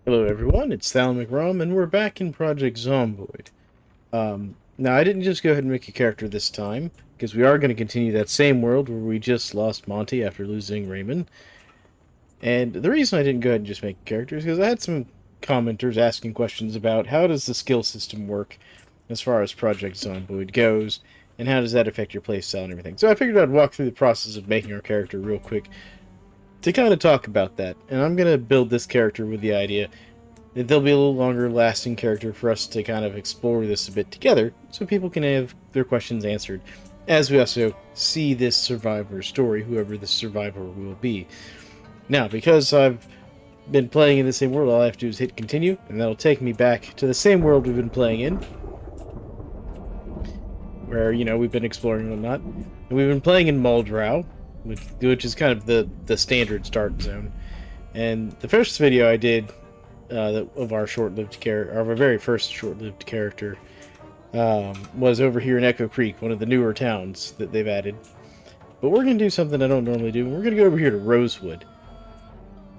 Hello everyone, it's Thal McRom, and we're back in Project Zomboid. Now I didn't just go ahead and make a character this time, because we are going to continue that same world where we just lost Monty after losing Raymond. And the reason I didn't go ahead and just make a character is because I had some commenters asking questions about how does the skill system work as far as Project Zomboid goes, and how does that affect your playstyle and everything. So I figured I'd walk through the process of making our character real quick to kind of talk about that. And I'm going to build this character with the idea that there'll be a little longer lasting character for us to kind of explore this a bit together, so people can have their questions answered, as we also see this survivor's story, whoever the survivor will be. Now, because I've been playing in the same world, all I have to do is hit continue, and that'll take me back to the same world we've been playing in, where, we've been exploring and whatnot. And we've been playing in Muldrow, which is kind of the standard start zone. And the first video I did of our short-lived character, our very first short-lived character, was over here in Echo Creek, one of the newer towns that they've added. But we're going to do something I don't normally do. We're going to go over here to Rosewood.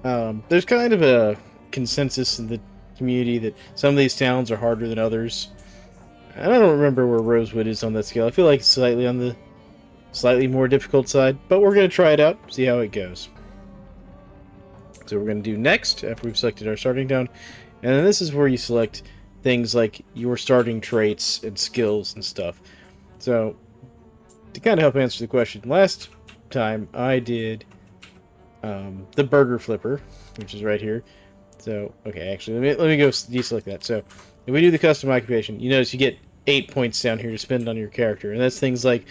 There's kind of a consensus in the community that some of these towns are harder than others. And I don't remember where Rosewood is on that scale. I feel like it's slightly on the slightly more difficult side, but we're going to try it out, see how it goes. So we're going to do next, after we've selected our starting town, and then this is where you select things like your starting traits and skills and stuff. So, to kind of help answer the question, last time I did the burger flipper, which is right here. So, okay, actually, let me go deselect that. So, if we do the custom occupation, you notice you get 8 points down here to spend on your character, and that's things like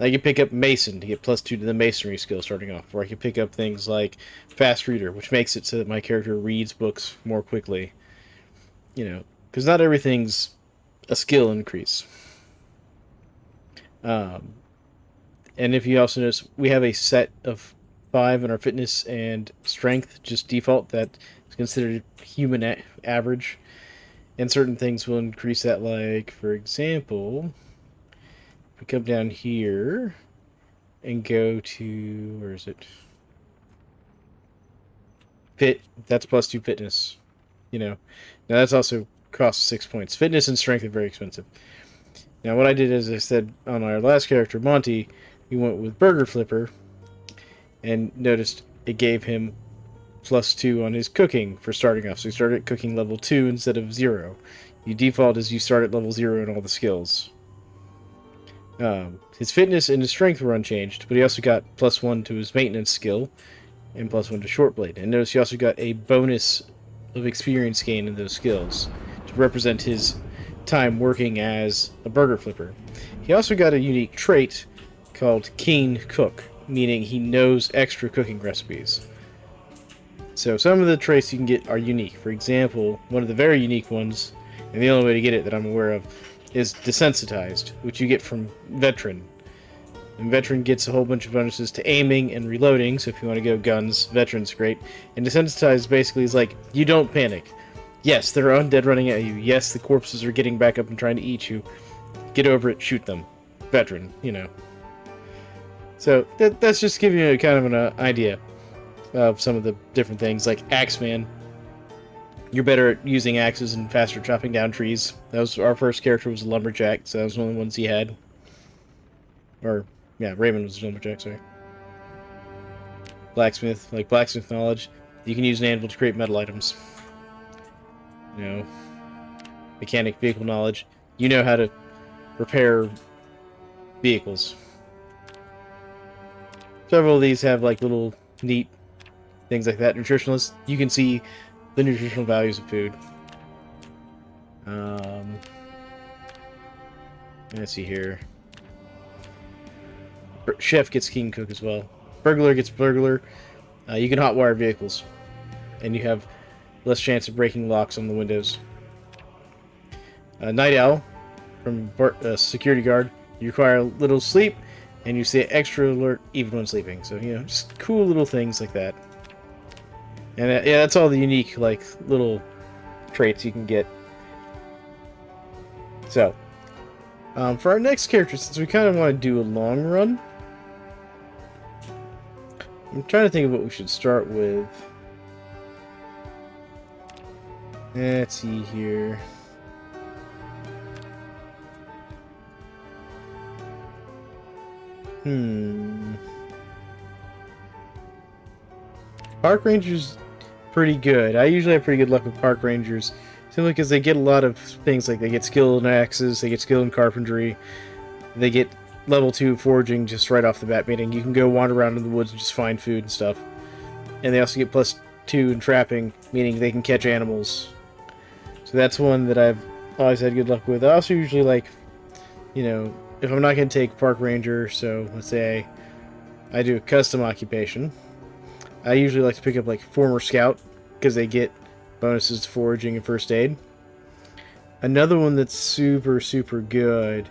I can pick up Mason to get +2 to the masonry skill starting off, or I can pick up things like Fast Reader, which makes it so that my character reads books more quickly. Because not everything's a skill increase. And if you also notice, we have a set of 5 in our fitness and strength, just default, that is considered human average. And certain things will increase that, like, for example, we come down here and go to, where is it? Fit, that's +2 fitness. Now that's also costs 6 points. Fitness and strength are very expensive. Now what I did, as I said on our last character, Monty, we went with Burger Flipper, and noticed it gave him +2 on his cooking for starting off. So he started at cooking level 2 instead of 0. You default as you start at level 0 in all the skills. His fitness and his strength were unchanged, but he also got +1 to his maintenance skill and +1 to short blade. And notice he also got a bonus of experience gain in those skills to represent his time working as a burger flipper. He also got a unique trait called Keen Cook, meaning he knows extra cooking recipes. So some of the traits you can get are unique. For example, one of the very unique ones, and the only way to get it that I'm aware of, is Desensitized, which you get from Veteran. And Veteran gets a whole bunch of bonuses to aiming and reloading, so if you want to go guns, Veteran's great. And Desensitized basically is like, you don't panic. Yes, there are undead running at you. Yes, the corpses are getting back up and trying to eat you. Get over it, shoot them. Veteran, So that's just giving you kind of an idea of some of the different things, like Axeman. You're better at using axes and faster chopping down trees. That was our first character, was a lumberjack, so that was one of the ones he had. Or, yeah, Raymond was a lumberjack, sorry. Blacksmith, like blacksmith knowledge. You can use an anvil to create metal items. Mechanic vehicle knowledge. You know how to repair vehicles. Several of these have like little neat things like that. Nutritionalist, you can see the nutritional values of food. Let's see here. Chef gets King Cook as well. Burglar gets Burglar. You can hotwire vehicles, and you have less chance of breaking locks on the windows. Night Owl, from Security Guard. You require a little sleep, and you stay extra alert even when sleeping. So, just cool little things like that. And yeah, that's all the unique, like, little traits you can get. So, for our next character, since we kind of want to do a long run, I'm trying to think of what we should start with. Let's see here. Park rangers, pretty good. I usually have pretty good luck with park rangers, simply because they get a lot of things, like they get skill in axes, they get skill in carpentry, they get level 2 foraging just right off the bat, meaning you can go wander around in the woods and just find food and stuff. And they also get +2 in trapping, meaning they can catch animals. So that's one that I've always had good luck with. I also usually like, you know, if I'm not going to take park ranger, so let's say I do a custom occupation, I usually like to pick up like former scout, because they get bonuses to foraging and first aid. Another one that's super good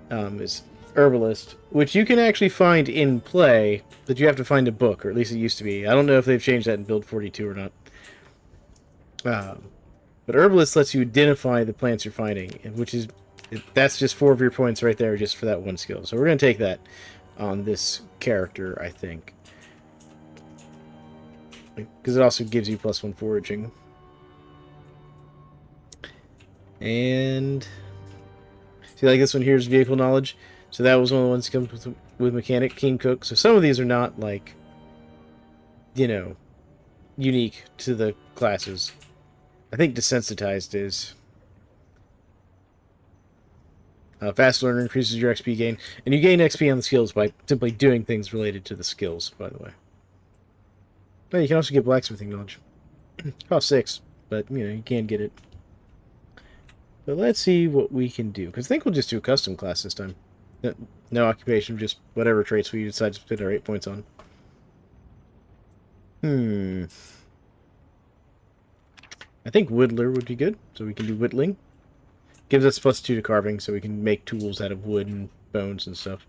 is herbalist, which you can actually find in play, but you have to find a book, or at least it used to be. I don't know if they've changed that in build 42 or not. But herbalist lets you identify the plants you're finding, which is, that's just 4 of your points right there just for that one skill. So we're going to take that on this character, I think, because it also gives you +1 foraging. And see, like this one here is vehicle knowledge. So that was one of the ones that comes with mechanic, keen cook. So some of these are not, like, you know, unique to the classes. I think desensitized is. Fast learner increases your XP gain. And you gain XP on the skills by simply doing things related to the skills, by the way. But you can also get blacksmithing knowledge. Costs 6, but, you know, you can get it. But let's see what we can do, because I think we'll just do a custom class this time. No occupation, just whatever traits we decide to spend our 8 points on. I think whittler would be good, so we can do whittling. Gives us +2 to carving, so we can make tools out of wood and bones and stuff.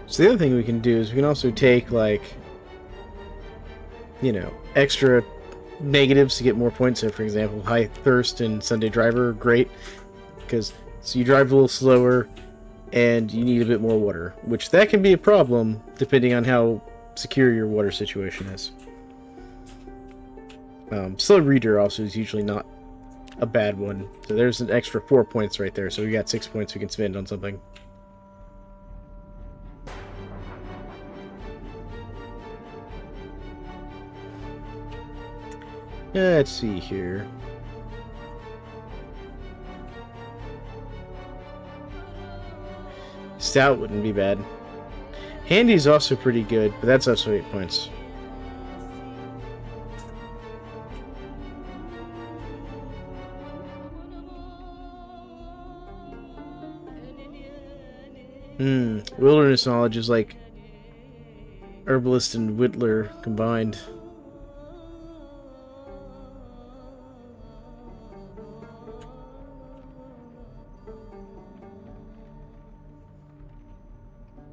So the other thing we can do is we can also take, like, you know, extra negatives to get more points. So, for example, high thirst and Sunday driver are great, because so you drive a little slower and you need a bit more water, which that can be a problem depending on how secure your water situation is. Slow reader also is usually not a bad one. So there's an extra 4 points right there. So we got 6 points we can spend on something. Let's see here. Stout wouldn't be bad. Handy is also pretty good, but that's also 8 points. Wilderness knowledge is like herbalist and whittler combined.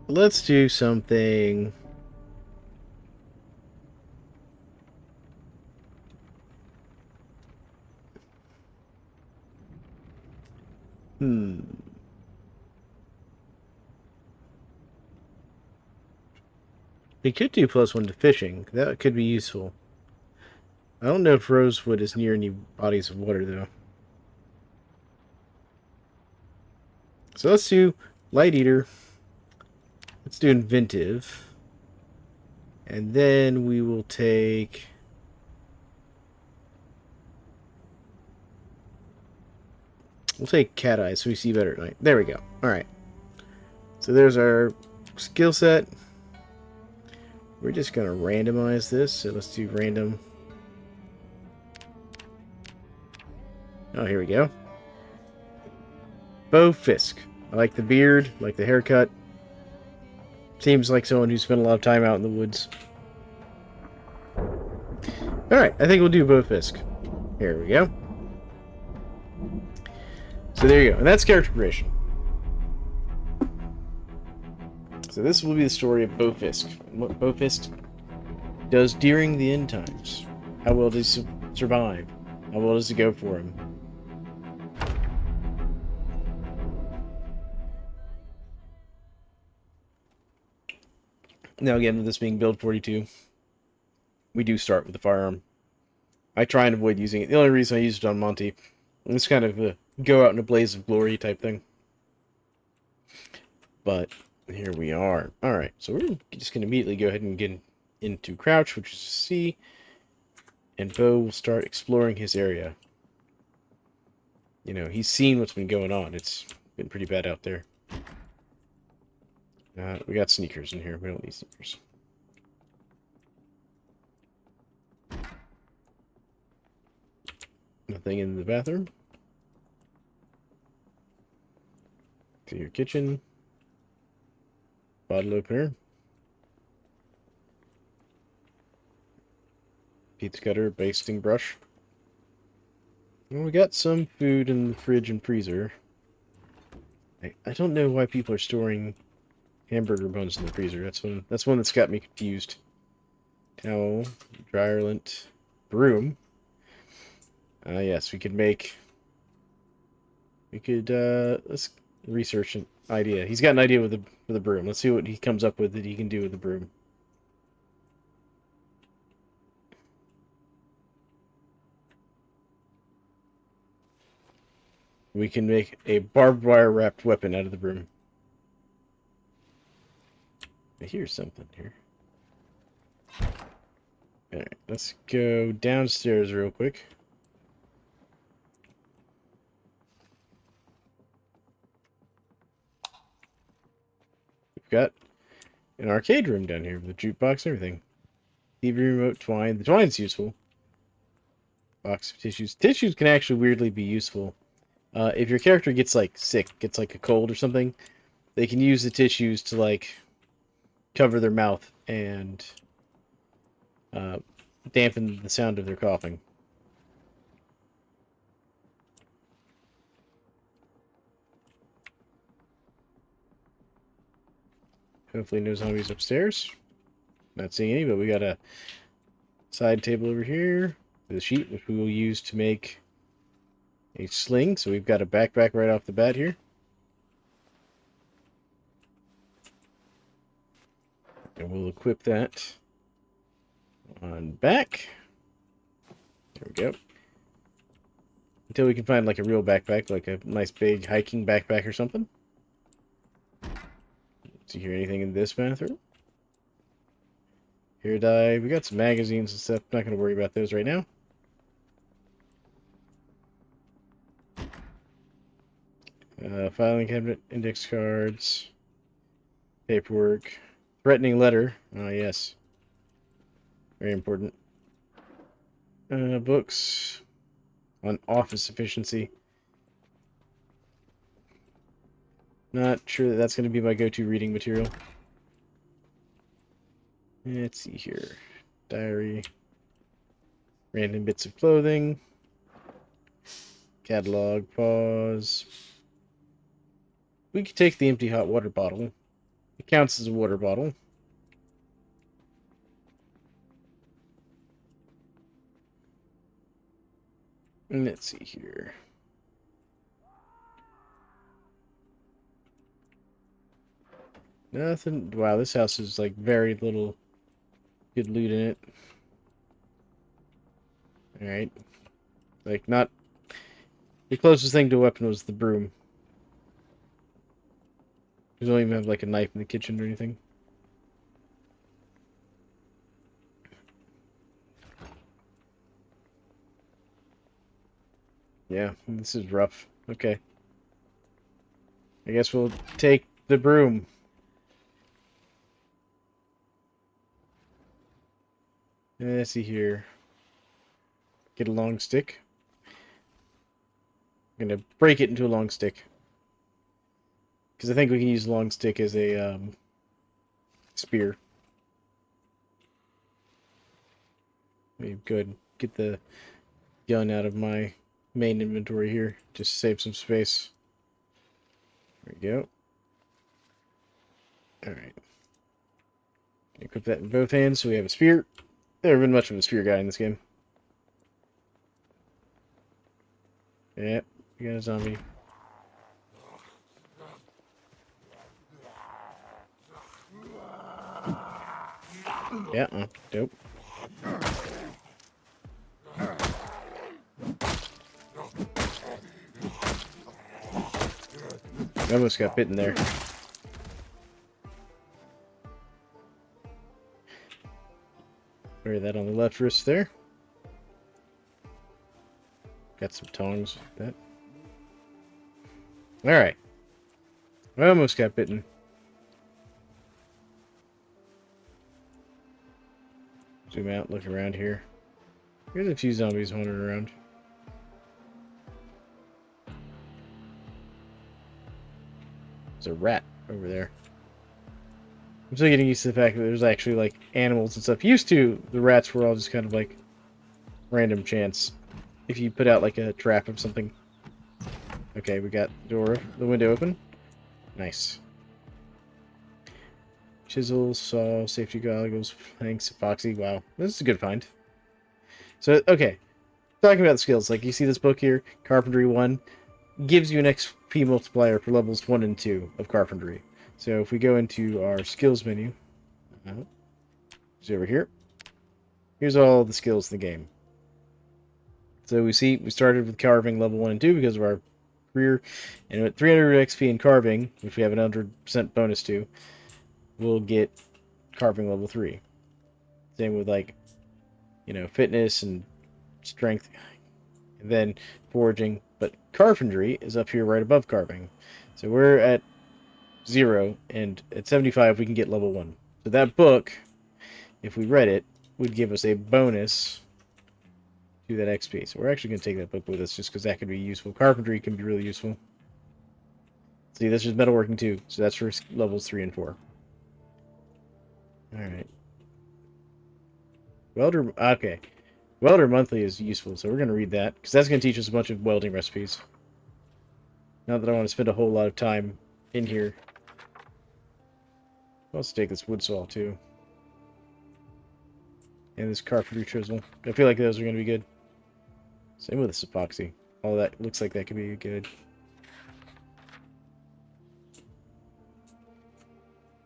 Let's do something. We could do +1 to fishing. That could be useful. I don't know if Rosewood is near any bodies of water, though. So let's do Light Eater. Let's do Inventive. And then we will take... We'll take Cat Eyes so we see better at night. There we go. Alright. So there's our skill set. We're just going to randomize this. So let's do random. Oh, here we go. Bo Fisk. I like the beard, like the haircut. Seems like someone who spent a lot of time out in the woods. Alright, I think we'll do Bo Fisk. Here we go. So there you go. And that's character creation. So this will be the story of Bo Fisk. Bo Fisk does during the end times. How well does he survive? How well does it go for him? Now again, with this being build 42, we do start with the firearm. I try and avoid using it. The only reason I used it on Monty was kind of a go out in a blaze of glory type thing. But here we are. Alright, so we're just going to immediately go ahead and get into crouch, which is C, and Bo will start exploring his area. You know, he's seen what's been going on. It's been pretty bad out there. We got sneakers in here. We don't need sneakers. Nothing in the bathroom. To your kitchen. Bottle opener. Pizza cutter, basting brush. Well, we got some food in the fridge and freezer. I don't know why people are storing hamburger buns in the freezer. That's one that's got me confused. Towel, dryer lint, broom. Yes, we could let's research an idea. He's got an idea with the broom. Let's see what he comes up with that he can do with the broom. We can make a barbed wire wrapped weapon out of the broom. I hear something here. Alright, let's go downstairs real quick. We've got an arcade room down here with a jukebox and everything. TV remote, twine. The twine's useful. Box of tissues. Tissues can actually weirdly be useful. If your character gets, like, sick, gets, like, a cold or something, they can use the tissues to, like, cover their mouth and dampen the sound of their coughing. Hopefully no zombies upstairs. Not seeing any, but we got a side table over here. The sheet, which we will use to make a sling. So we've got a backpack right off the bat here. And we'll equip that on back. There we go. Until we can find like a real backpack, like a nice big hiking backpack or something. Do you hear anything in this bathroom? Here, die. We got some magazines and stuff. Not going to worry about those right now. Filing cabinet, index cards, paperwork, threatening letter. Ah, yes. Very important. Books on office efficiency. Not sure that that's going to be my go-to reading material. Let's see here. Diary. Random bits of clothing. Catalog. Pause. We could take the empty hot water bottle. It counts as a water bottle. And let's see here. Nothing. Wow, this house is like very little good loot in it. Alright. Like, not... The closest thing to a weapon was the broom. We don't even have like a knife in the kitchen or anything. Yeah, this is rough. Okay. I guess we'll take the broom. Let's see here. Get a long stick. I'm gonna break it into a long stick. Because I think we can use a long stick as a spear. Maybe good. Get the gun out of my main inventory here. Just save some space. There we go. Alright. Equip that in both hands so we have a spear. Never been much of a spear guy in this game. Yep, you got a zombie. Yeah, dope. I almost got bitten there. Bury that on the left wrist there. Got some tongs with that. Alright. I almost got bitten. Zoom out, look around here. There's a few zombies wandering around. There's a rat over there. I'm still getting used to the fact that there's actually, like, animals and stuff. Used to, the rats were all just kind of, like, random chance. If you put out, like, a trap of something. Okay, we got the window open. Nice. Chisel, saw, safety goggles, planks, epoxy. Wow, this is a good find. So, okay. Talking about the skills, like, you see this book here, Carpentry 1, gives you an XP multiplier for levels 1 and 2 of Carpentry. So if we go into our skills menu, it's over here. Here's all the skills in the game. So we see we started with carving level 1 and 2 because of our career, and with 300 XP in carving, which we have an 100% bonus to, we'll get carving level 3. Same with, like, you know, fitness and strength, and then foraging. But carpentry is up here right above carving. So we're at 0, and at 75 we can get level 1. So that book, if we read it, would give us a bonus to that XP. So we're actually going to take that book with us just because that could be useful. Carpentry can be really useful. See, this is metalworking too, so that's for levels 3 and 4. Alright. Welder, okay. Welder Monthly is useful, so we're going to read that, because that's going to teach us a bunch of welding recipes. Not that I want to spend a whole lot of time in here. I'll also take this wood saw, too. And this carpentry chisel. I feel like those are going to be good. Same with this epoxy. All that looks like that could be good.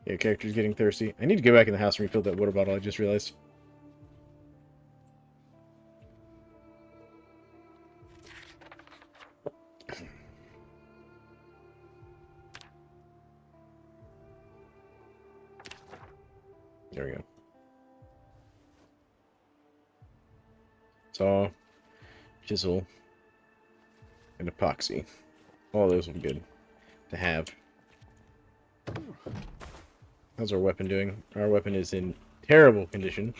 Yeah, character's getting thirsty. I need to go back in the house and refill that water bottle, I just realized. There we go. Saw, chisel, and epoxy. All those will be good to have. How's our weapon doing? Our weapon is in terrible condition.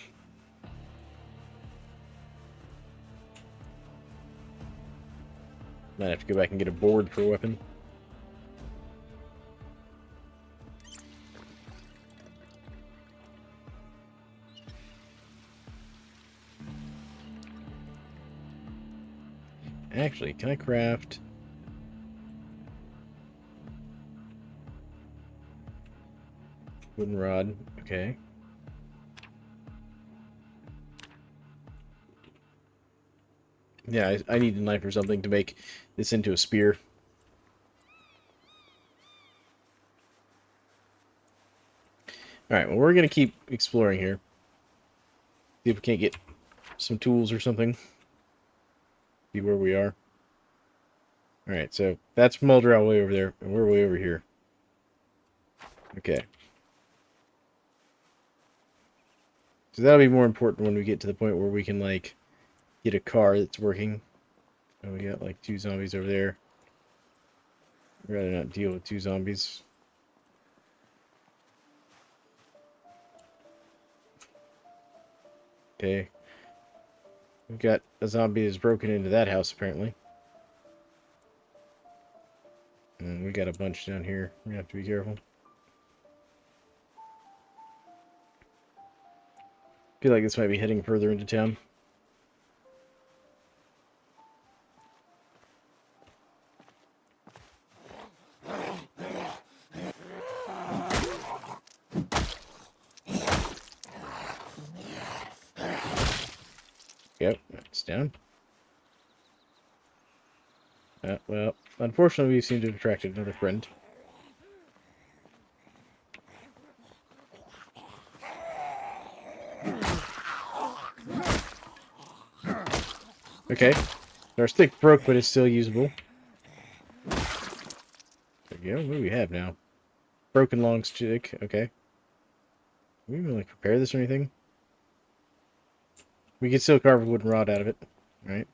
Might have to go back and get a board for a weapon. Actually, can I craft... wooden rod? Okay. Yeah, I need a knife or something to make this into a spear. Alright, well, we're going to keep exploring here. See if we can't get some tools or something. See where we are. Alright, so that's Muldrow way over there, and we're way over here. Okay. So that'll be more important when we get to the point where we can, like, get a car that's working. Oh, we got, like, 2 zombies over there. I'd rather not deal with 2 zombies. Okay. We've got a zombie that's broken into that house, apparently. And we got a bunch down here. We're gonna have to be careful. Feel like this might be heading further into town. Yep, it's down. Well, unfortunately, we seem to have attracted another friend. Okay. Our stick broke, but it's still usable. There we go. What do we have now? Broken long stick. Okay. Can we even, like, repair this or anything? We can still carve a wooden rod out of it. Right?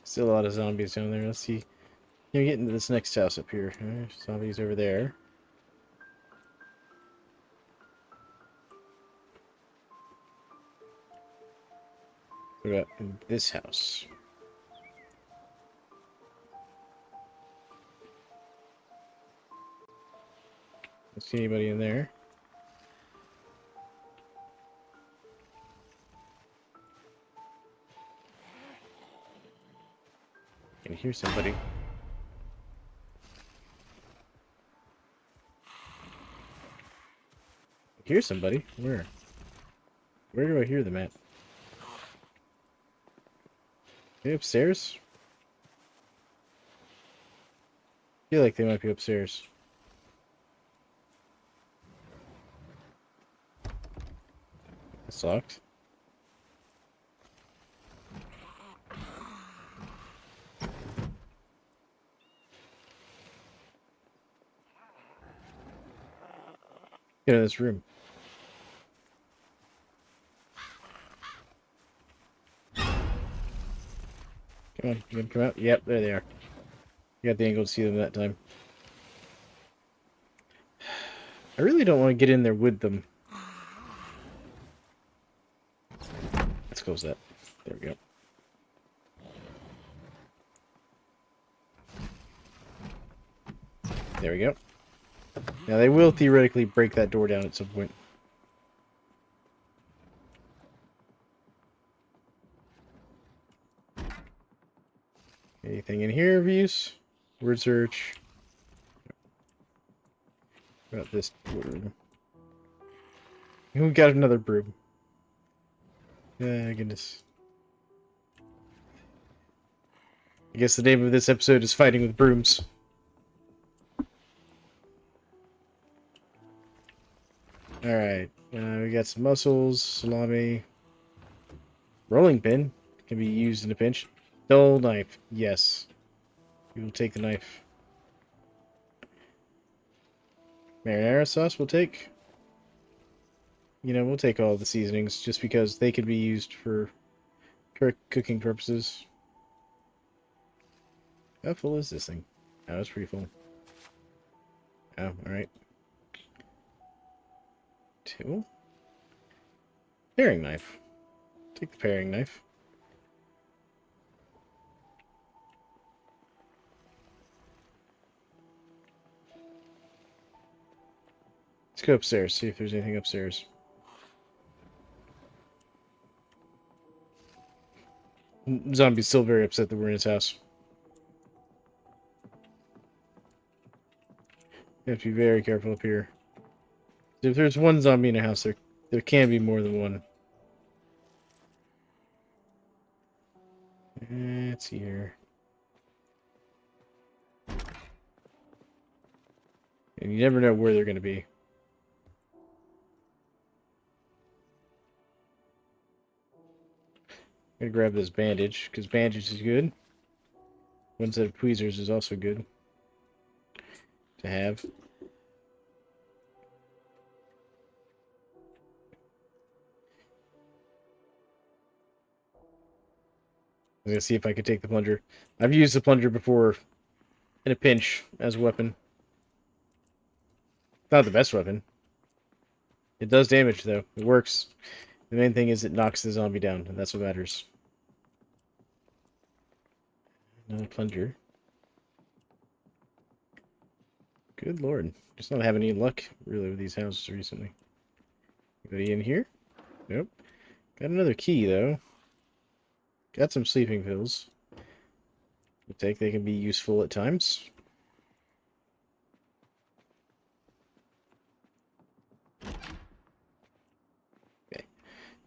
Still a lot of zombies down there. Let's see. Can we get into this next house up here? Zombies over there. What about in this house? Don't see anybody in there. I can hear somebody. Hear somebody? Where? Where do I hear them at? Are they upstairs? I feel like they might be upstairs. It's locked. Get out of this room. Come on, you can come out. Yep, there they are. You got the angle to see them that time. I really don't want to get in there with them. Let's close that. There we go. There we go. Now they will theoretically break that door down at some point. Anything in here of use? Word search. What about this room? We got another broom. Goodness. I guess the name of this episode is Fighting with Brooms. Alright. We got some mussels, salami. Rolling pin. Can be used in a pinch. Dull knife. Yes. We will take the knife. Marinara sauce we'll take. You know, we'll take all the seasonings just because they can be used for cooking purposes. How full is this thing? Oh, it's pretty full. Oh, alright. Two. Paring knife. Take the paring knife. Let's go upstairs, see if there's anything upstairs. Zombie's still very upset that we're in his house. You have to be very careful up here. If there's one zombie in a house, there can be more than one. It's here. And you never know where they're going to be. I'm going to grab this bandage, because bandage is good. One set of tweezers is also good to have. I'm going to see if I can take the plunger. I've used the plunger before in a pinch as a weapon. Not the best weapon. It does damage, though. It works. The main thing is it knocks the zombie down, and that's what matters. Another plunger. Good lord. Just not having any luck, really, with these houses recently. Anybody in here? Nope. Got another key, though. Got some sleeping pills. We'll take. They can be useful at times.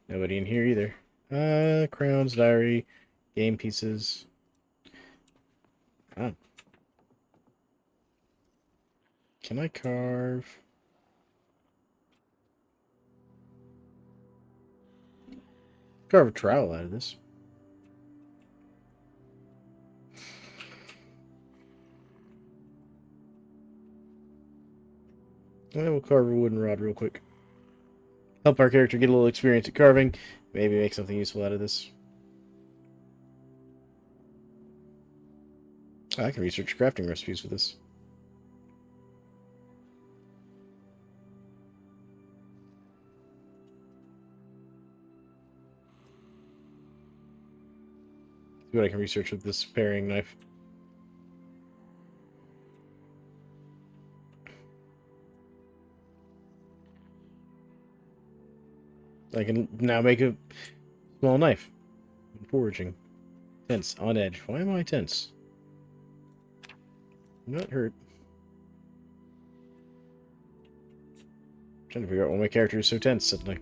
Nobody in here either. Crowns, diary, game pieces. Oh. Can I carve? Carve a trowel out of this. And then we'll carve a wooden rod real quick. Help our character get a little experience at carving. Maybe make something useful out of this. Oh, I can research crafting recipes with this. See what I can research with this paring knife. I can now make a small knife. Foraging. Tense. On edge. Why am I tense? I'm not hurt. I'm trying to figure out why my character is so tense suddenly.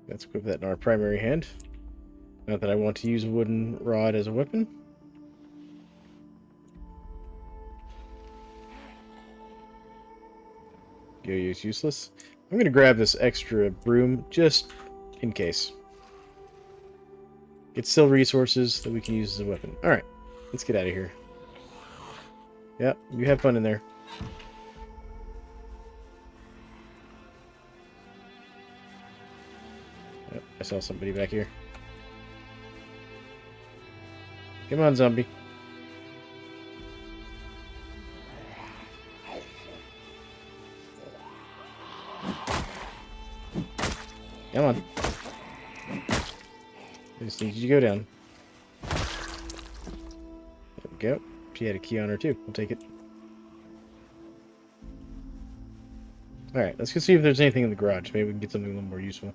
Let's equip that in our primary hand. Not that I want to use a wooden rod as a weapon. Yo-yo's useless. I'm going to grab this extra broom just in case. It's still resources that we can use as a weapon. Alright, let's get out of here. Yep, you have fun in there. Yep, I saw somebody back here. Come on, zombie. Come on. I just need you to go down. There we go. She had a key on her too. We'll take it. Alright, let's go see if there's anything in the garage. Maybe we can get something a little more useful.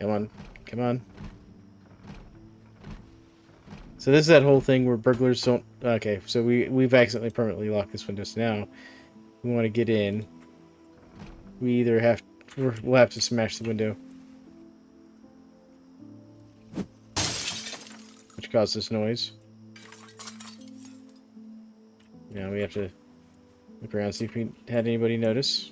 Come on. Come on. So this is that whole thing where burglars don't... Okay, so we've accidentally permanently locked this window. So now we want to get in. We either have... We'll have to smash the window. Which caused this noise. Now we have to look around, see if we had anybody notice.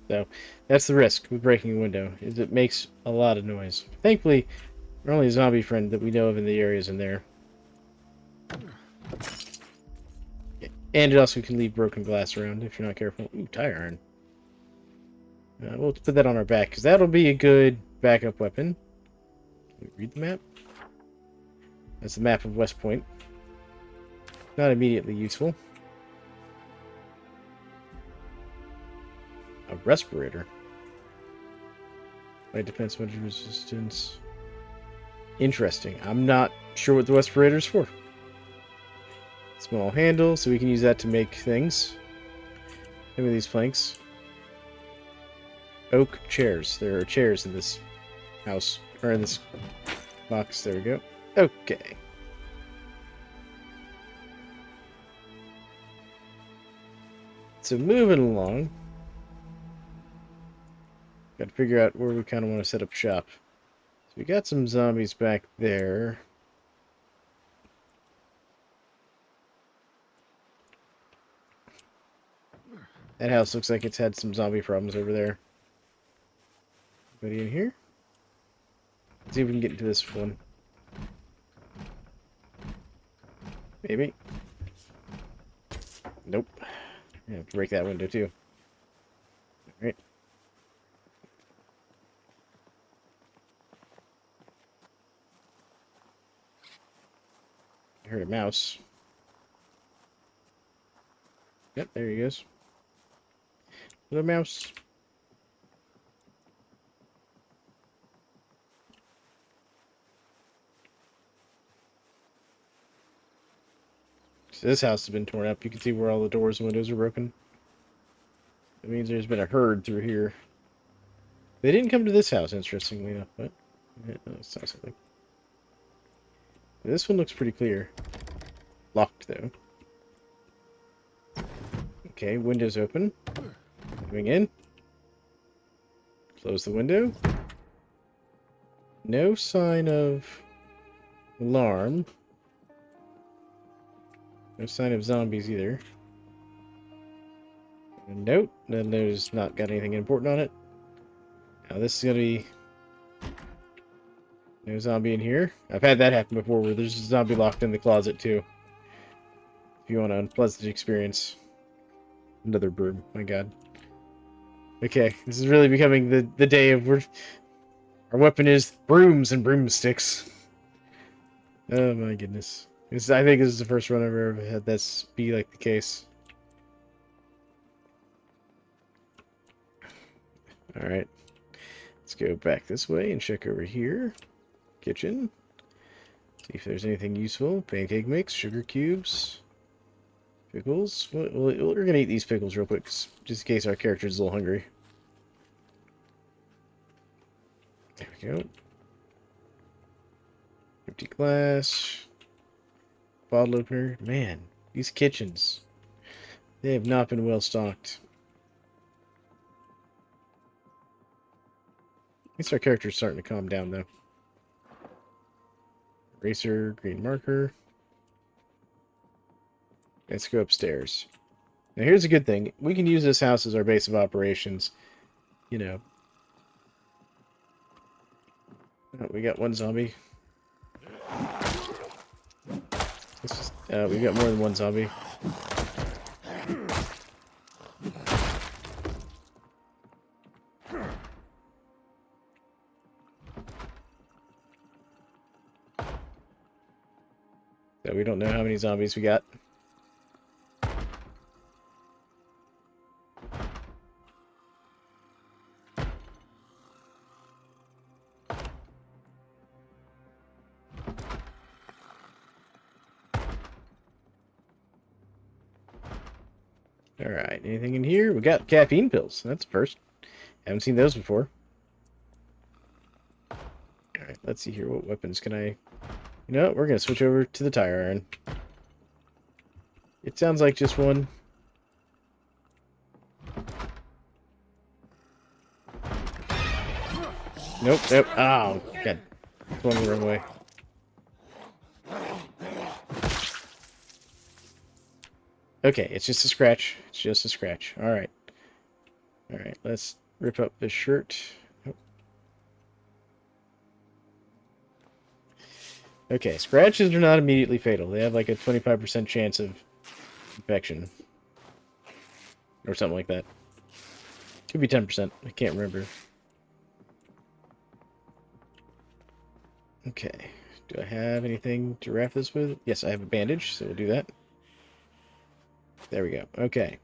So that's the risk with breaking a window, is it makes a lot of noise. Thankfully, we're only a zombie friend that we know of in the areas in there. And it also can leave broken glass around if you're not careful. Ooh, tire iron. We'll put that on our back, because that'll be a good backup weapon. Can we read the map? That's the map of West Point. Not immediately useful. A respirator. Light defense, magic resistance. Interesting. I'm not sure what the respirator is for. Small handle, so we can use that to make things. Look at these planks. Oak chairs. There are chairs in this house, or in this box. There we go. Okay. So moving along. Got to figure out where we kind of want to set up shop. So we got some zombies back there. That house looks like it's had some zombie problems over there. Anybody in here? Let's see if we can get into this one. Maybe. Nope. I have to break that window too. Alright. I heard a mouse. Yep, there he goes. The mouse. So this house has been torn up. You can see where all the doors and windows are broken. That means there's been a herd through here. They didn't come to this house, interestingly enough, but yeah, that's not something. This one looks pretty clear. Locked, though. Okay, windows open. Coming in. Close the window. No sign of alarm. No sign of zombies either. A note. That note's not got anything important on it. Now this is gonna be no zombie in here. I've had that happen before where there's a zombie locked in the closet too. If you want an unpleasant experience. Another broom, my god. Okay, this is really becoming the day of our weapon is brooms and broomsticks. Oh my goodness. I think this is the first run I've ever had this be like the case. Alright. Let's go back this way and check over here. Kitchen. See if there's anything useful. Pancake mix, sugar cubes, pickles. We're going to eat these pickles real quick, just in case our character's a little hungry. There we go. Empty glass. Bottle opener. Man, these kitchens. They have not been well stocked. At least our character's starting to calm down, though. Eraser, green marker. Let's go upstairs. Now, here's a good thing. We can use this house as our base of operations. You know. Oh, we got one zombie. We got more than one zombie. So we don't know how many zombies we got. Alright, anything in here? We got caffeine pills. That's the first. Haven't seen those before. Alright, let's see here. What weapons can I... You know what? We're going to switch over to the tire iron. It sounds like just one. Nope, nope. Oh, God. Going the wrong way. Okay, it's just a scratch. It's just a scratch. Alright. Alright, let's rip up this shirt. Oh. Okay, scratches are not immediately fatal. They have like a 25% chance of infection. Or something like that. Could be 10%. I can't remember. Okay. Do I have anything to wrap this with? Yes, I have a bandage, so we'll do that. There we go. Okay.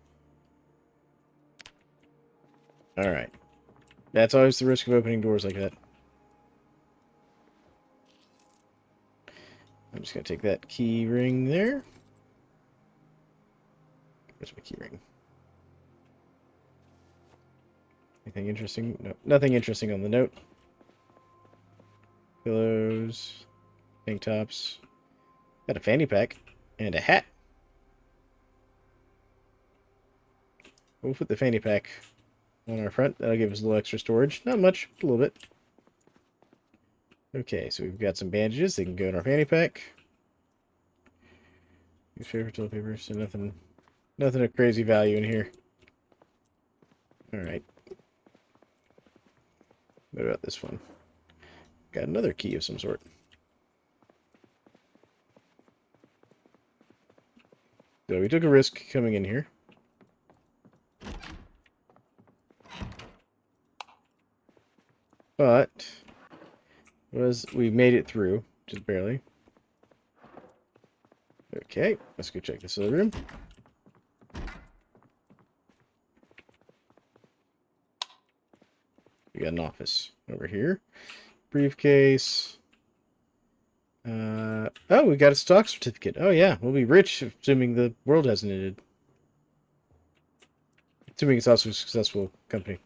Alright. That's always the risk of opening doors like that. I'm just going to take that key ring there. Where's my key ring? Anything interesting? No, nothing interesting on the note. Pillows. Tank tops. Got a fanny pack. And a hat. We'll put the fanny pack on our front. That'll give us a little extra storage. Not much, a little bit. Okay, so we've got some bandages. They can go in our fanny pack. Newspaper, toilet paper, so nothing of crazy value in here. Alright. What about this one? Got another key of some sort. So we took a risk coming in here. But we made it through, just barely. Okay, let's go check this other room. We got an office over here. Briefcase. Oh, we got a stock certificate. Oh, yeah. We'll be rich, assuming the world hasn't ended. Assuming it's also a successful company.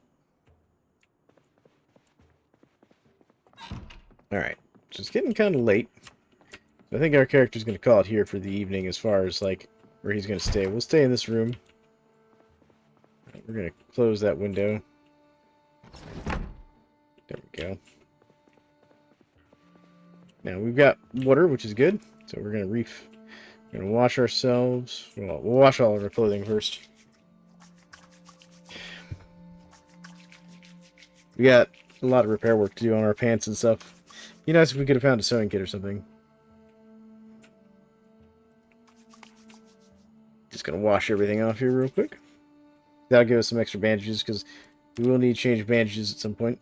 Alright. So it's getting kind of late. I think our character's going to call it here for the evening as far as, like, where he's going to stay. We'll stay in this room. We're going to close that window. There we go. Now, we've got water, which is good. So we're going to wash ourselves. Well, we'll wash all of our clothing first. We got a lot of repair work to do on our pants and stuff. Be nice if we could have found a sewing kit or something. Just gonna wash everything off here real quick. That'll give us some extra bandages, because we will need to change bandages at some point.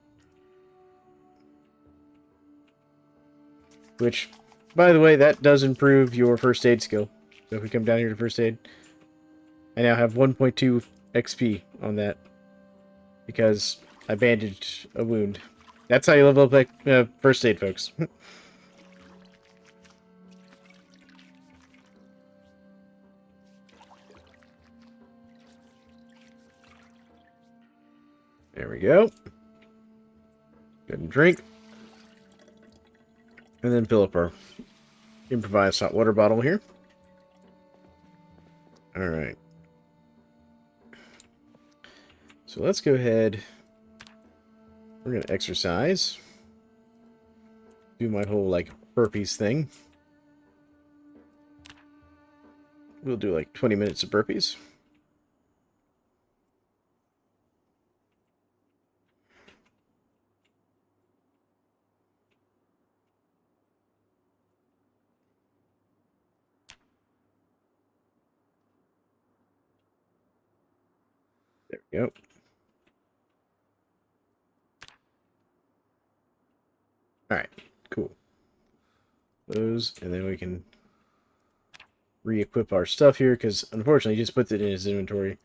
Which, by the way, that does improve your first aid skill. So if we come down here to first aid, I now have 1.2 XP on that. Because I bandaged a wound. That's how you level up first aid, folks. There we go. Go ahead and drink. And then fill up our improvised hot water bottle here. Alright. So let's go ahead. We're going to exercise. Do my whole, like, burpees thing. We'll do, like, 20 minutes of burpees. There we go. Alright, cool. Those, and then we can re-equip our stuff here, because unfortunately he just puts it in his inventory,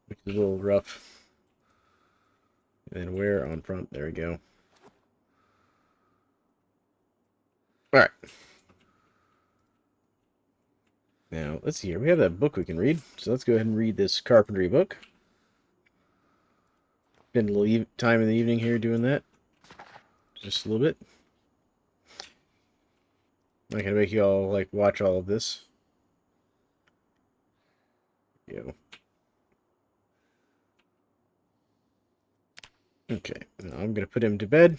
which is a little rough. And then wear on front, there we go. Alright. Now, let's see here. We have that book we can read, so let's go ahead and read this carpentry book. Spend a little time in the evening here doing that. Just a little bit. I'm not gonna make you all, like, watch all of this. Go. Okay, now I'm gonna put him to bed.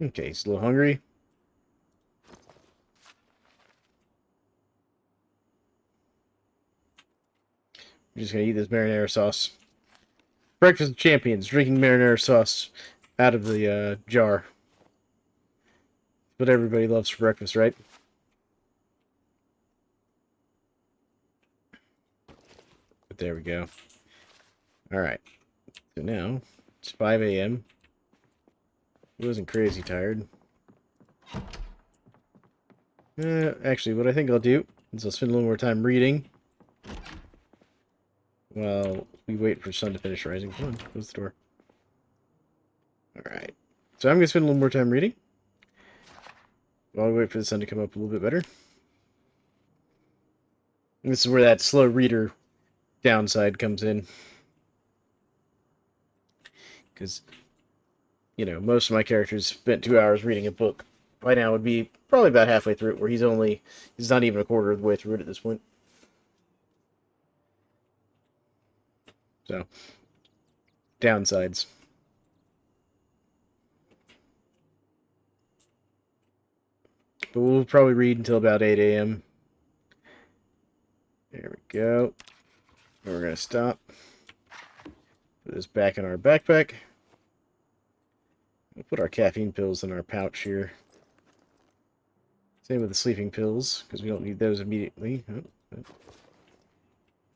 Okay, he's a little hungry. I'm just gonna eat this marinara sauce. Breakfast of champions, drinking marinara sauce out of the jar. What everybody loves for breakfast, right? But there we go. Alright. So now, it's 5 a.m. He wasn't crazy tired. Actually, what I think I'll do is I'll spend a little more time reading. While we wait for the sun to finish rising. Come on, close the door. Alright. So I'm going to spend a little more time reading. While we wait for the sun to come up a little bit better. And this is where that slow reader downside comes in. Because, you know, most of my characters spent 2 hours reading a book. By now would be probably about halfway through it, where he's not even a quarter of the way through it at this point. So, downsides. But we'll probably read until about 8 a.m. There we go. And we're going to stop. Put this back in our backpack. We'll put our caffeine pills in our pouch here. Same with the sleeping pills, because we don't need those immediately. Oh,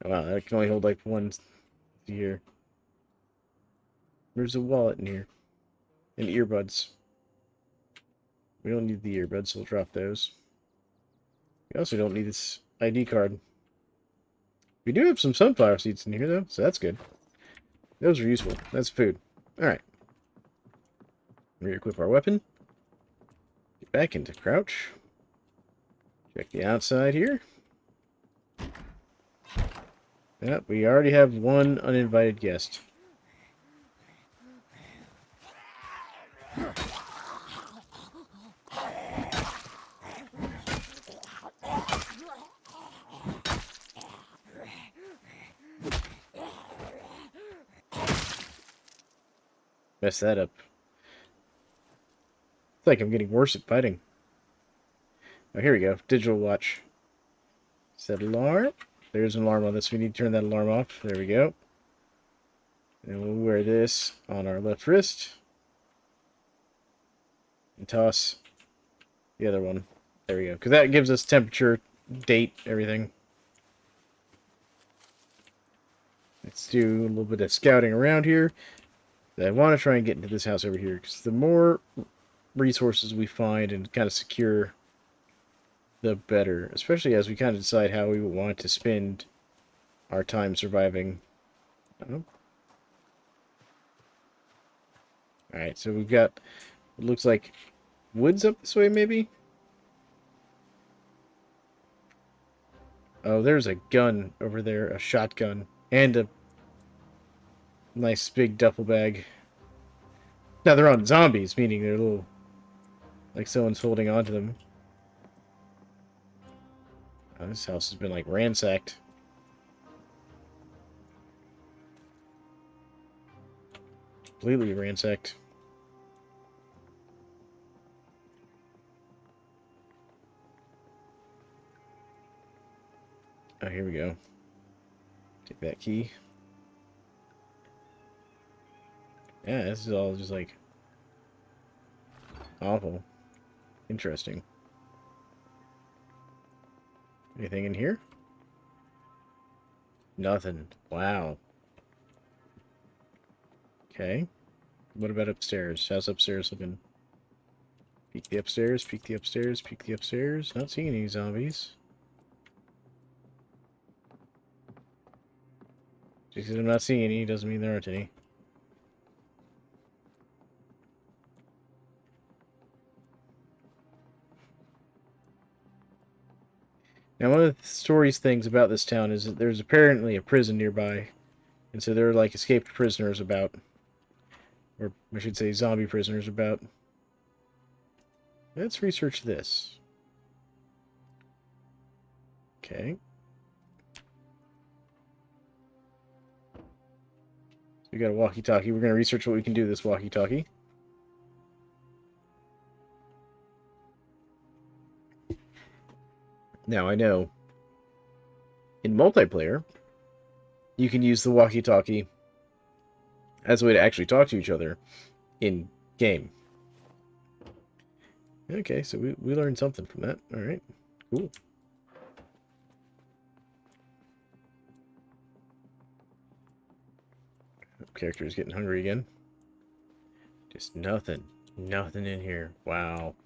wow, that can only hold like one here. There's a wallet in here. And earbuds. We don't need the earbuds, so we'll drop those. We also don't need this ID card. We do have some sunflower seeds in here, though, so that's good. Those are useful. That's food. Alright. Re-equip our weapon. Get back into crouch. Check the outside here. Yep, we already have one uninvited guest. Mess that up. It's like I'm getting worse at fighting. Oh, here we go. Digital watch. Set alarm. There's an alarm on this. We need to turn that alarm off. There we go. And we'll wear this on our left wrist. And toss the other one. There we go. Because that gives us temperature, date, everything. Let's do a little bit of scouting around here. I want to try and get into this house over here. Because the more resources we find and kind of secure, the better. Especially as we kind of decide how we want to spend our time surviving. Oh. Alright, so we've got, it looks like woods up this way, maybe? Oh, there's a gun over there, a shotgun, and a nice big duffel bag. Now they're on zombies, meaning they're little, like someone's holding on to them. Oh, this house has been, like, ransacked. Completely ransacked. Oh, here we go. Take that key. Yeah, this is all just, like, awful. Interesting. Anything in here? Nothing. Wow. Okay. What about upstairs? How's upstairs looking? Peek the upstairs, peek the upstairs, peek the upstairs. Not seeing any zombies. Just because I'm not seeing any doesn't mean there aren't any. Now, one of the story's things about this town is that there's apparently a prison nearby. And so there are, like, escaped prisoners about. Or, I should say, zombie prisoners about. Let's research this. Okay. So we got a walkie-talkie. We're going to research what we can do with this walkie-talkie. Now, I know in multiplayer, you can use the walkie-talkie as a way to actually talk to each other in game. Okay, so we learned something from that. All right, cool. Character is getting hungry again. Just nothing in here. Wow.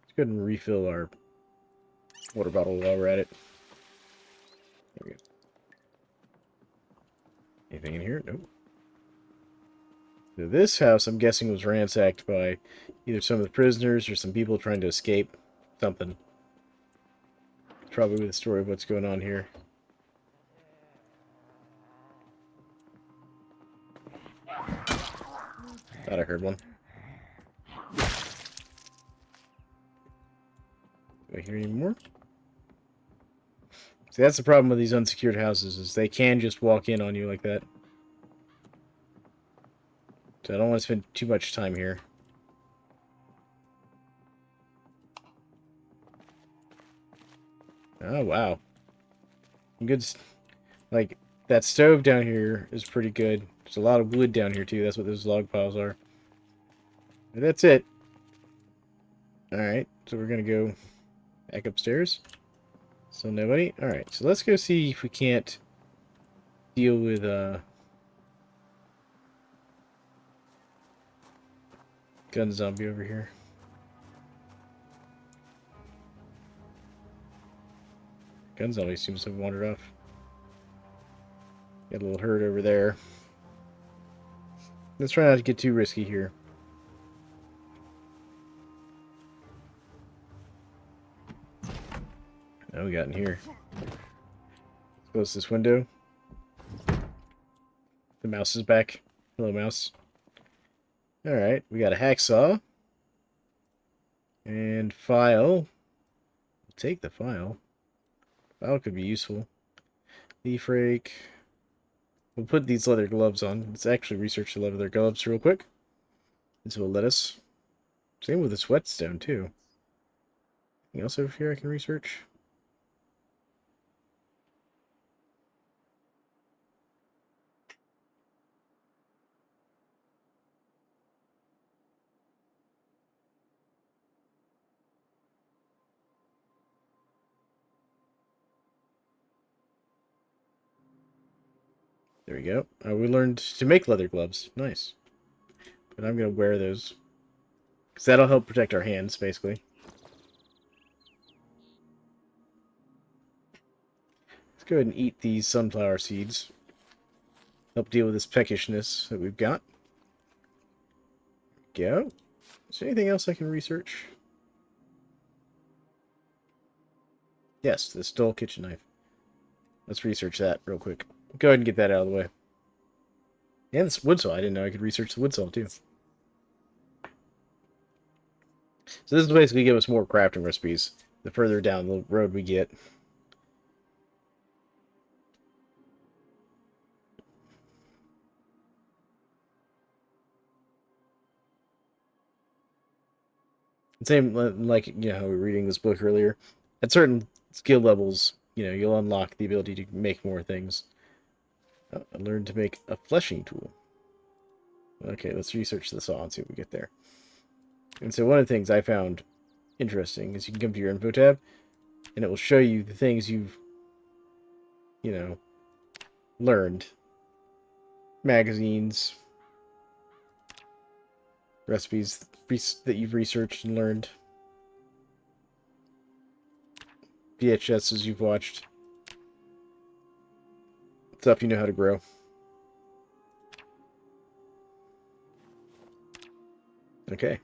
Let's go ahead and refill our water bottle while we're at it. There we go. Anything in here? Nope. So this house, I'm guessing, was ransacked by either some of the prisoners or some people trying to escape something. Probably the story of what's going on here. Thought I heard one. Do I hear any more? See, that's the problem with these unsecured houses, is they can just walk in on you like that. So I don't want to spend too much time here. Oh, wow. Good. Like, that stove down here is pretty good. There's a lot of wood down here, too. That's what those log piles are. But that's it. Alright, so we're going to go back upstairs. So nobody? Alright, so let's go see if we can't deal with, gun zombie over here. gun zombie seems to have wandered off. Got a little herd over there. Let's try not to get too risky here. Oh, we got in here. Close this window. The mouse is back. Hello, mouse. Alright, we got a hacksaw. And file. Take the file. File could be useful. Leaf rake. We'll put these leather gloves on. Let's actually research the leather gloves real quick. This will let us. Same with this whetstone, too. Anything else over here I can research? There we go. We learned to make leather gloves. Nice. But I'm going to wear those. Because that'll help protect our hands, basically. Let's go ahead and eat these sunflower seeds. Help deal with this peckishness that we've got. Go. Is there anything else I can research? Yes, this dull kitchen knife. Let's research that real quick. Go ahead and get that out of the way. Yeah, this wood saw. I didn't know I could research the wood saw, too. So this will basically give us more crafting recipes the further down the road we get. Same, like, you know, how we were reading this book earlier. At certain skill levels, you know, you'll unlock the ability to make more things. I learned to make a fleshing tool. Okay, let's research the saw and see what we get there. And so one of the things I found interesting is you can come to your info tab, and it will show you the things you've, you know, learned. Magazines, recipes that you've researched and learned. VHSs you've watched. Stuff you know how to grow. Okay.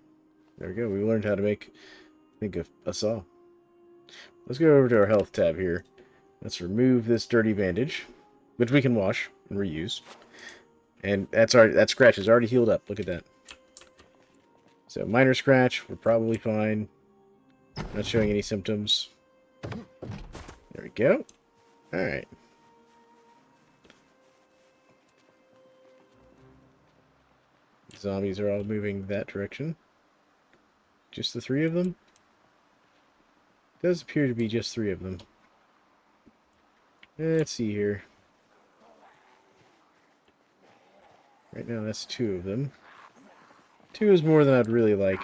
There we go. We learned how to make, I think, a saw. Let's go over to our health tab here. Let's remove this dirty bandage, which we can wash and reuse. And that scratch is already healed up. Look at that. So minor scratch, we're probably fine. Not showing any symptoms. There we go. Alright. Zombies are all moving that direction. Just the 3 of them? It does appear to be just 3 of them. Let's see here. Right now that's 2 of them. 2 is more than I'd really like.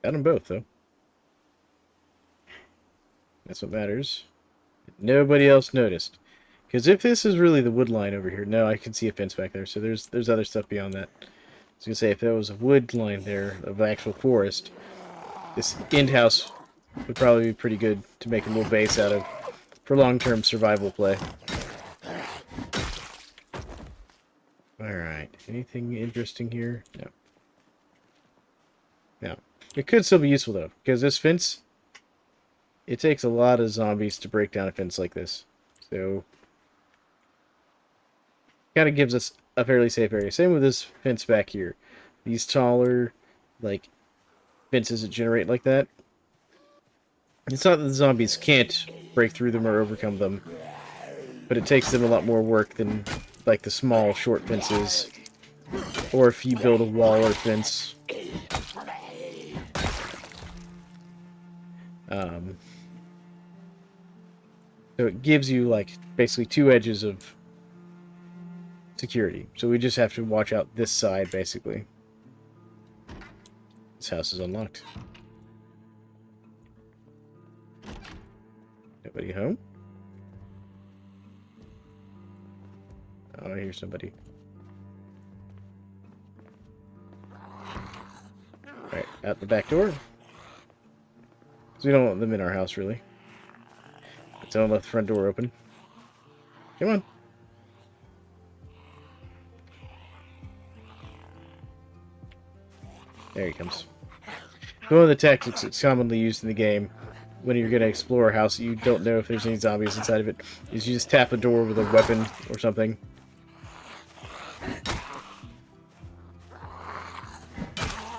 Got them both, though. That's what matters. Nobody else noticed. Because if this is really the wood line over here... No, I can see a fence back there, so there's other stuff beyond that. I was going to say, if there was a wood line there of actual forest, this end house would probably be pretty good to make a little base out of for long-term survival play. Alright, anything interesting here? No. No. It could still be useful, though, because this fence, it takes a lot of zombies to break down a fence like this. So, kind of gives us a fairly safe area. Same with this fence back here. These taller, like, fences that generate like that. It's not that the zombies can't break through them or overcome them, but it takes them a lot more work than, like, the small, short fences. Or if you build a wall or fence. So it gives you, like, basically 2 edges of security. So we just have to watch out this side, basically. This house is unlocked. Nobody home? Oh, I hear somebody. Alright, out the back door. Because we don't want them in our house, really. But don't let the front door open. Come on. There he comes. One of the tactics that's commonly used in the game when you're going to explore a house you don't know if there's any zombies inside of it is you just tap a door with a weapon or something.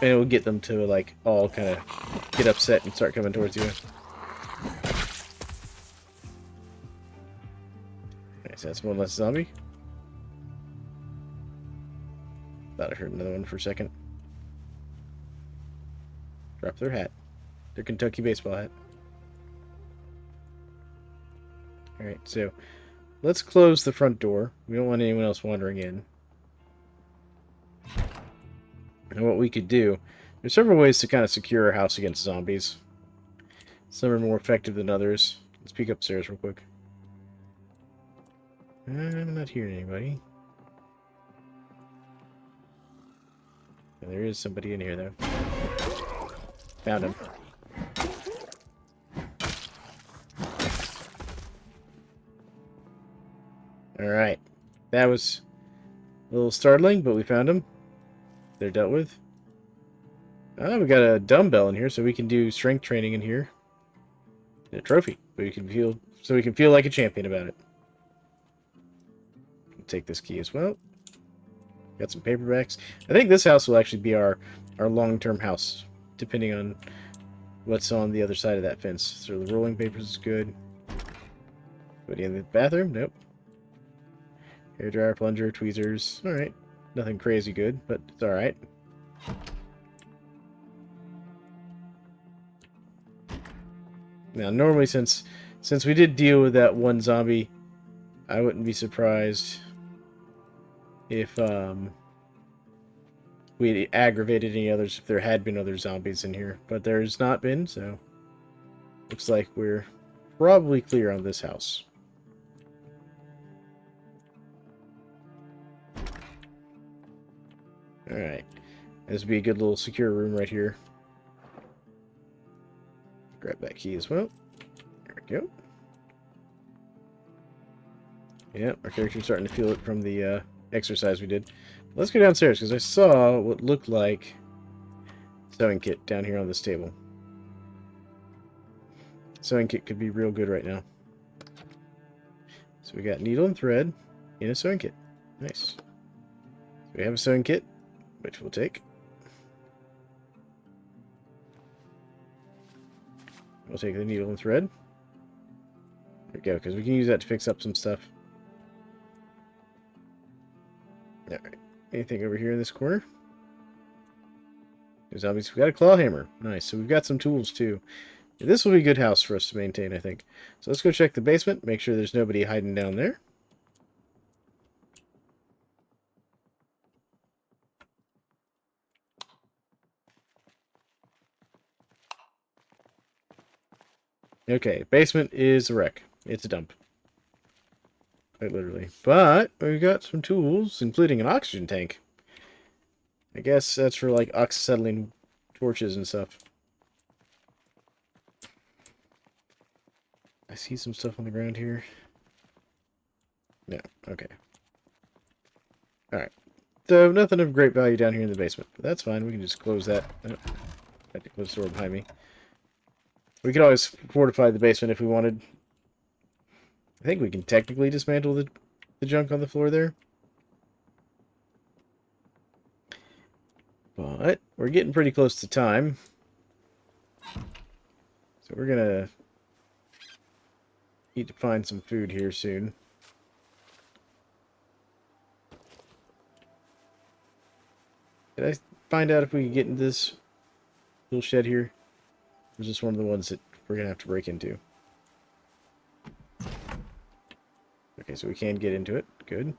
And it will get them to, like, all kind of get upset and start coming towards you. Nice, that's one less zombie. Thought I heard another one for a second. Drop their hat. Their Kentucky baseball hat. Alright, so let's close the front door. We don't want anyone else wandering in. And what we could do, there's several ways to kind of secure a house against zombies. Some are more effective than others. Let's peek upstairs real quick. I'm not hearing anybody. There is somebody in here, though. Found him. Alright. That was a little startling, but we found him. They're dealt with. Oh, we got a dumbbell in here, so we can do strength training in here. And a trophy. But we can feel like a champion about it. We'll take this key as well. Got some paperbacks. I think this house will actually be our long-term house, depending on what's on the other side of that fence. So the rolling papers is good. Anybody in the bathroom? Nope. Hairdryer, plunger, tweezers. Alright. Nothing crazy good, but it's alright. Now, normally, since we did deal with that one zombie, I wouldn't be surprised if we aggravated any others if there had been other zombies in here. But there's not been, so looks like we're probably clear on this house. Alright. This would be a good little secure room right here. Grab that key as well. There we go. Yep, our character's starting to feel it from the exercise we did. Let's go downstairs, because I saw what looked like sewing kit down here on this table. Sewing kit could be real good right now. So we got needle and thread in a sewing kit. Nice. So we have a sewing kit, which we'll take. We'll take the needle and thread. There we go, because we can use that to fix up some stuff. Alright. Anything over here in this corner? There's obviously we got a claw hammer. Nice. So we've got some tools too. This will be a good house for us to maintain, I think. So let's go check the basement, make sure there's nobody hiding down there. Okay, basement is a wreck. It's a dump. Quite literally. But we've got some tools, including an oxygen tank. I guess that's for, like, oxyacetylene torches and stuff. I see some stuff on the ground here. No, okay. Alright. So, nothing of great value down here in the basement. But that's fine, we can just close that. Oh, I had to close the door behind me. We could always fortify the basement if we wanted. I think we can technically dismantle the junk on the floor there. But we're getting pretty close to time. So we're gonna need to find some food here soon. Did I find out if we can get into this little shed here? Or is this one of the ones that we're gonna have to break into? Okay, so we can get into it. Good.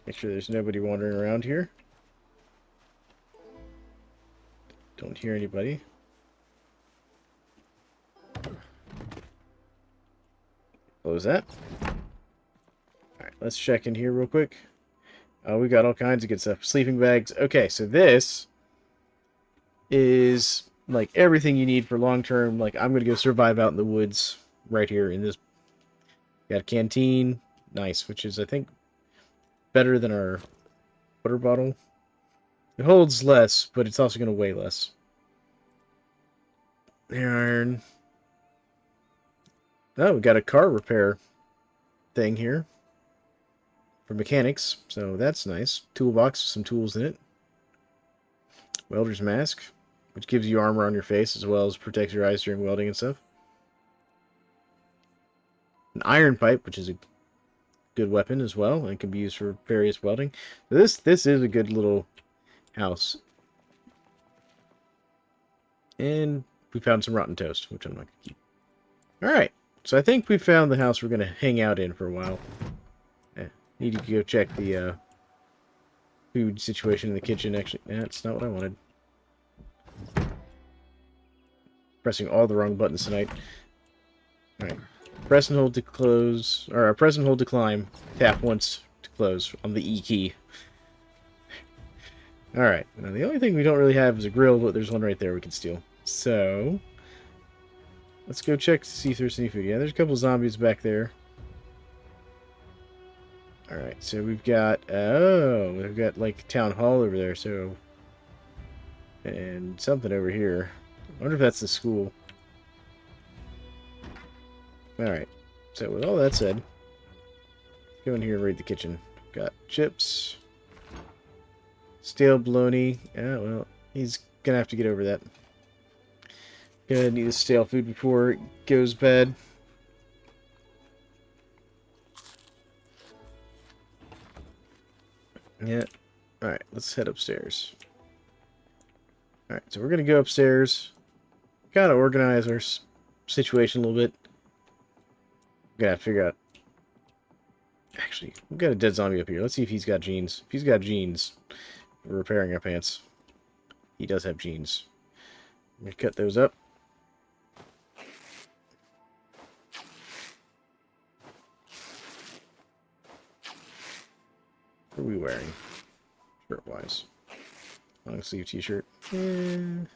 Make sure there's nobody wandering around here. Don't hear anybody. close that. Alright, let's check in here real quick. We got all kinds of good stuff. Sleeping bags. Okay, so this is like everything you need for long term. Like, I'm gonna go survive out in the woods right here in this. Got a canteen. Nice, which is, I think, better than our water bottle. It holds less, but it's also going to weigh less. Iron. Oh, we got a car repair thing here for mechanics, so that's nice. Toolbox with some tools in it. Welder's mask, which gives you armor on your face as well as protects your eyes during welding and stuff. An iron pipe, which is a good weapon as well, and can be used for various welding. So this is a good little house. And we found some rotten toast, which I'm not going to keep. Alright, so I think we found the house we're going to hang out in for a while. Need to go check the food situation in the kitchen. Actually, that's not what I wanted. Pressing all the wrong buttons tonight. Alright. Press and hold to close, or press and hold to climb. Tap once to close on the E key. Alright, now the only thing we don't really have is a grill, but there's one right there we can steal. So, let's go check to see if there's any food. Yeah, there's a couple zombies back there. Alright, so we've got, we've got like town hall over there, so, and something over here. I wonder if that's the school. Alright, so with all that said, go in here and raid the kitchen. Got chips. Stale bologna. Yeah, well, he's gonna have to get over that. Gonna need a stale food before it goes bad. Yeah. Alright, let's head upstairs. Alright, so we're gonna go upstairs. Gotta organize our situation a little bit. We're gonna have to figure out... Actually, we've got a dead zombie up here. Let's see if he's got jeans. If he's got jeans... We're repairing our pants. He does have jeans. I'm going to cut those up. What are we wearing? Shirt-wise. Long sleeve t-shirt. It's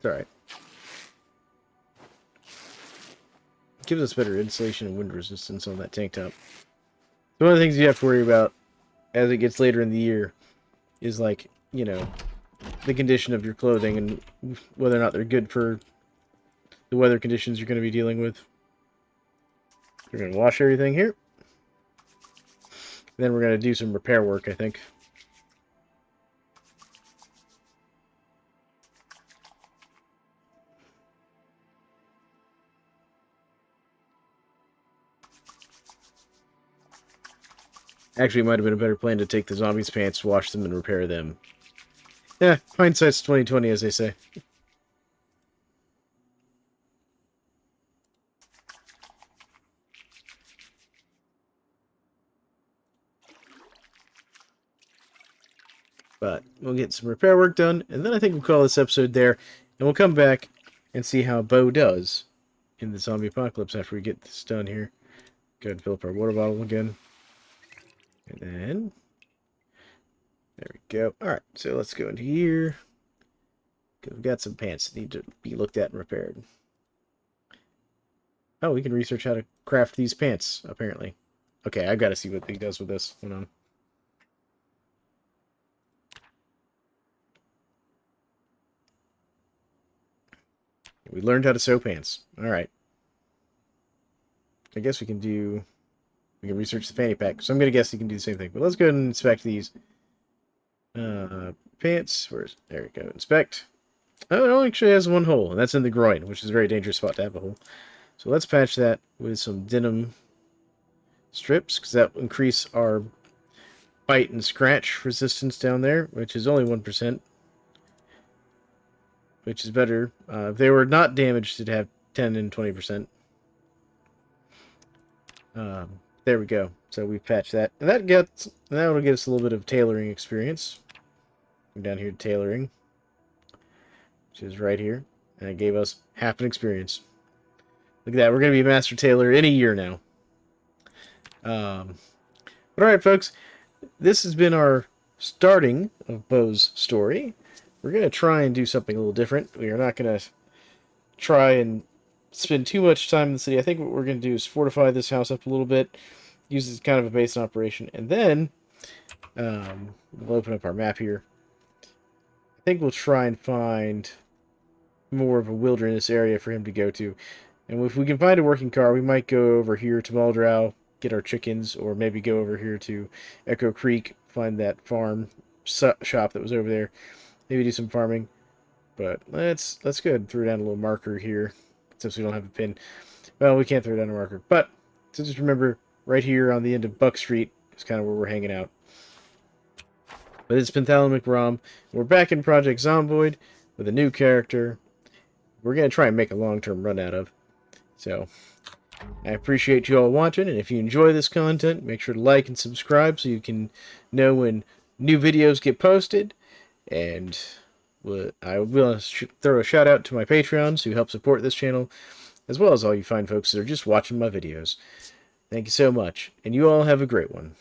alright. Gives us better insulation and wind resistance on that tank top. So one of the things you have to worry about as it gets later in the year is, like, you know, the condition of your clothing and whether or not they're good for the weather conditions you're going to be dealing with. We're going to wash everything here. Then we're going to do some repair work, I think. Actually, it might have been a better plan to take the zombies' pants, wash them, and repair them. Yeah, hindsight's 20/20, as they say. But we'll get some repair work done, and then I think we'll call this episode there, and we'll come back and see how Bo does in the zombie apocalypse after we get this done here. Go ahead and fill up our water bottle again. And then... There we go. Alright, so let's go into here. Because we've got some pants that need to be looked at and repaired. Oh, we can research how to craft these pants, apparently. Okay, I've got to see what he does with this. Hold on. We learned how to sew pants. Alright. I guess we can do... We can research the fanny pack. So I'm going to guess you can do the same thing. But let's go ahead and inspect these. Pants. There we go. Inspect. Oh, it only actually has one hole. And that's in the groin, which is a very dangerous spot to have a hole. So let's patch that with some denim strips. Because that will increase our bite and scratch resistance down there. Which is only 1%. Which is better. If they were not damaged, it'd have 10 and 20%. There we go. So we patched that. And that will get us a little bit of tailoring experience. We're down here to tailoring. Which is right here. And it gave us half an experience. Look at that. We're going to be a master tailor in a year now. But all right, folks, this has been our starting of Bo's story. We're going to try and do something a little different. We are not going to try and spend too much time in the city. I think what we're going to do is fortify this house up a little bit, use it as kind of a base in operation, and then we'll open up our map here. I think we'll try and find more of a wilderness area for him to go to. And if we can find a working car, we might go over here to Muldrow, get our chickens, or maybe go over here to Echo Creek, find that farm shop that was over there. Maybe do some farming. But let's go ahead and throw down a little marker here, since we don't have a pin. Well, we can't throw down a marker. But, so just remember, right here on the end of Buck Street is kind of where we're hanging out. But it's been Talon McRom. We're back in Project Zomboid with a new character. We're going to try and make a long-term run out of. So, I appreciate you all watching, and if you enjoy this content, make sure to like and subscribe so you can know when new videos get posted. And I will throw a shout out to my Patreons who help support this channel, as well as all you fine folks that are just watching my videos. Thank you so much, and you all have a great one.